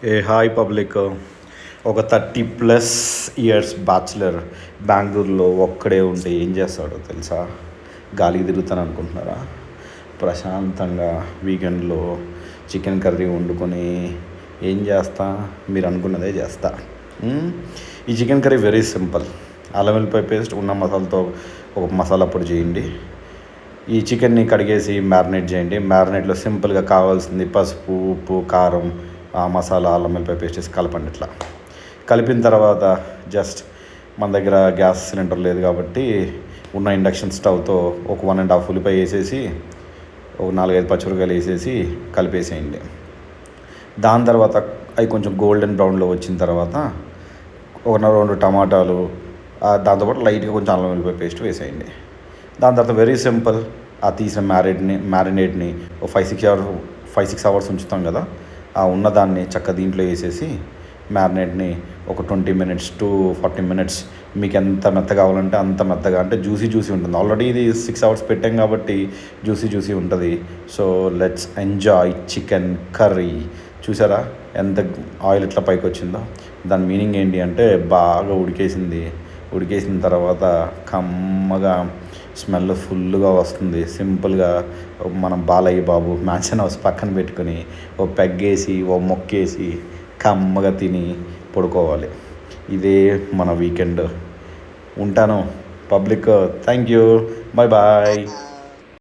ఏ hi public. ఒక 30+ years bachelor బెంగళూరులో ఒక్కడే ఉంటే ఏం చేస్తాడో తెలుసా? గాలికి తిరుగుతాను అనుకుంటున్నారా? ప్రశాంతంగా వీకెండ్లో చికెన్ కర్రీ వండుకొని ఏం చేస్తా? మీరు అనుకున్నదే చేస్తా. ఈ చికెన్ కర్రీ వెరీ సింపుల్. అల్లం వెల్లిపాయ పేస్ట్ ఉన్న మసాలాతో ఒక మసాలా పొడి చేయండి. ఈ చికెన్ని కడిగేసి మ్యారినేట్ చేయండి. మ్యారినేట్లో సింపుల్గా కావాల్సింది పసుపు, ఉప్పు, కారం, మసాలా, అల్లం వెల్లిపాయ పేస్ట్ వేసి కలపండి. ఇట్లా కలిపిన తర్వాత జస్ట్ మన దగ్గర గ్యాస్ సిలిండర్ లేదు కాబట్టి ఉన్న ఇండక్షన్ స్టవ్తో ఒక 1.5 ఉల్లిపాయ వేసేసి ఒక 4-5 పచ్చిమిరపకాయలు వేసేసి కలిపేసేయండి. దాని తర్వాత అవి కొంచెం గోల్డెన్ బ్రౌన్లో వచ్చిన తర్వాత ఒక 2 టమాటాలు, దాంతోపాటు లైట్గా కొంచెం అల్లం వెల్లిపాయ పేస్ట్ వేసేయండి. దాని తర్వాత వెరీ సింపుల్, ఆ తీసిన మ్యారినేట్ని ఒక 5-6 అవర్స్ ఉంచుతాం కదా, ఆ ఉన్నదాన్ని చక్క దీంట్లో వేసేసి మ్యారినేట్ని ఒక 20 minutes to 40 minutes మీకు ఎంత మెత్తగా కావాలంటే అంత మెత్తగా, అంటే జ్యూసీ ఉంటుంది. ఆల్రెడీ ఇది 6 hours పెట్టాం కాబట్టి జ్యూసీ ఉంటుంది. So let's enjoy chicken curry. చూసారా ఎంత ఆయిల్ ఇట్లా పైకి వచ్చిందో? దాని మీనింగ్ ఏంటి అంటే బాగా ఉడికేసిన తర్వాత కమ్మగా స్మెల్ ఫుల్గా వస్తుంది. సింపుల్గా మనం బాలయ్య బాబు మ్యాన్షన్ హౌస్ పక్కన పెట్టుకొని ఓ పెగ్గేసి ఓ మొక్కేసి కమ్మగా తిని పడుకోవాలి. ఇదే మన వీకెండ్. ఉంటాను public. Thank you. Bye bye.